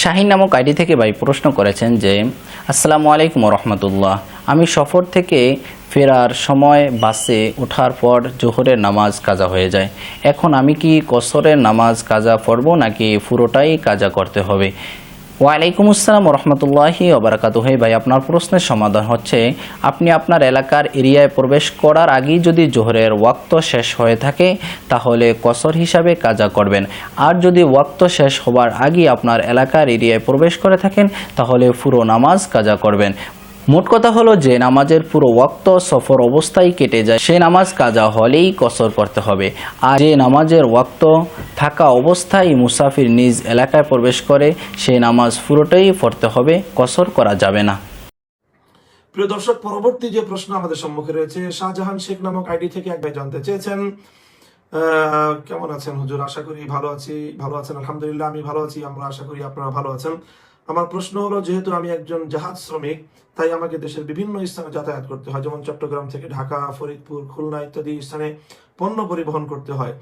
শাহিন নামক আইডি থেকে ভাই প্রশ্ন করেছেন যে আসসালামু আলাইকুম রহমতুল্লাহ, আমি সফর থেকে ফেরার সময় বাসে ওঠার পর জোহরের নামাজ কাজা হয়ে যায়। এখন আমি কি কসরের নামাজ কাজা পড়ব নাকি পুরোটাই কাজা করতে হবে? ওয়ালাইকুম আসসালাম রহমতুল্লাহি ওবারাকাতুহু। ভাই, আপনার প্রশ্নের সমাধান হচ্ছে, আপনি আপনার এলাকার এরিয়ায় প্রবেশ করার আগেই যদি জোহরের ওয়াক্ত শেষ হয়ে থাকে তাহলে কসর হিসাবে কাজা করবেন, আর যদি ওয়াক্ত শেষ হবার আগেই আপনার এলাকার এরিয়ায় প্রবেশ করে থাকেন তাহলে পুরো নামাজ কাজা করবেন। মোট কথা হলো যে নামাজের পুরো ওয়াক্ত সফর অবস্থায় কেটে যায় সেই নামাজ কাজা হলেই কসর করতে হবে, আর যে নামাজের ওয়াক্ত থাকা অবস্থায় মুসাফির নিজ এলাকায় প্রবেশ করে সেই নামাজ পুরোটাই পড়তে হবে, কসর করা যাবে না। প্রিয় দর্শক, পরবর্তী যে প্রশ্ন আমাদের সম্মুখে রয়েছে, শাহজাহান শেখ নামক আইডি থেকে এক ভাই জানতে চেয়েছেন, কেমন আছেন হুজুর? আশা করি ভালো আছেন। আলহামদুলিল্লাহ, আমি ভালো আছি। আমরা আশা করি আপনারা ভালো আছেন। আমার প্রশ্ন হলো, যেহেতু আমি একজন জাহাজ শ্রমিক, তাই আমাকে দেশের বিভিন্ন স্থানে যাতায়াত করতে হয়, যেমন চট্টগ্রাম থেকে ঢাকা, ফরিদপুর, খুলনা ইত্যাদি স্থানে পণ্য পরিবহন করতে হয়।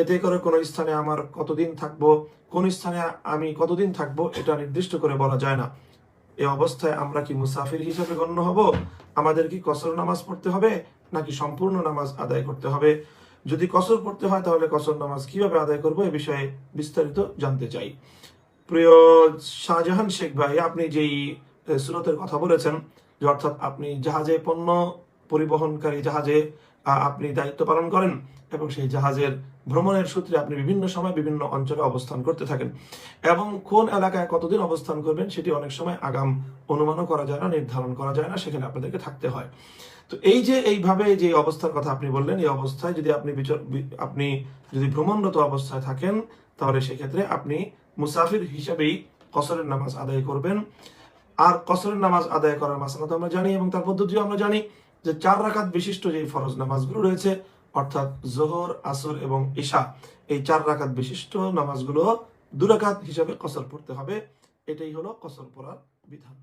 এতে করে কোন স্থানে আমার কতদিন থাকবো, কোন স্থানে আমি কতদিন থাকবো, এটা নির্দিষ্ট করে বলা যায় না। এই অবস্থায় আমরা কি মুসাফির হিসেবে গণ্য হব? আমাদের কি কসর নামাজ পড়তে হবে নাকি সম্পূর্ণ নামাজ আদায় করতে হবে? যদি কসর পড়তে হয় তাহলে কসর নামাজ কিভাবে আদায় করব, এ বিষয়ে বিস্তারিত জানতে চাই। প্রিয় শাহজাহান শেখ ভাই, আপনি যেই সুরতের কথা বলেছেন, যে অর্থাৎ আপনি জাহাজে পণ্য পরিবহনকারী জাহাজে আপনি দায়িত্ব পালন করেন এবং সেই জাহাজের ভ্রমণের সূত্রে আপনি বিভিন্ন সময় বিভিন্ন অঞ্চলে অবস্থান করতে থাকেন, এবং কোন এলাকায় কতদিন অবস্থান করবেন সেটি অনেক সময় আগাম অনুমানও করা যায় না, নির্ধারণ করা যায় না, সেখানে আপনাদেরকে থাকতে হয়। তো এই যে এইভাবে যে অবস্থার কথা আপনি বললেন, এই অবস্থায় যদি আপনি যদি ভ্রমণরত অবস্থায় থাকেন তাহলে সেক্ষেত্রে আপনি মুসাফির হিসেবেই কসরের নামাজ আদায় করবেন। আর কসরের নামাজ আদায় করার মাসলা তো আমরা জানি এবং তার পদ্ধতিও আমরা জানি, যে 4 রাকাত বিশিষ্ট যে ফরজ নামাজগুলো রয়েছে, অর্থাৎ জোহর, আসর এবং ইশা, এই 4 রাকাত বিশিষ্ট নামাজগুলো 2 রাকাত হিসাবে কসর পড়তে হবে। এটাই হলো কসর পড়ার বিধান।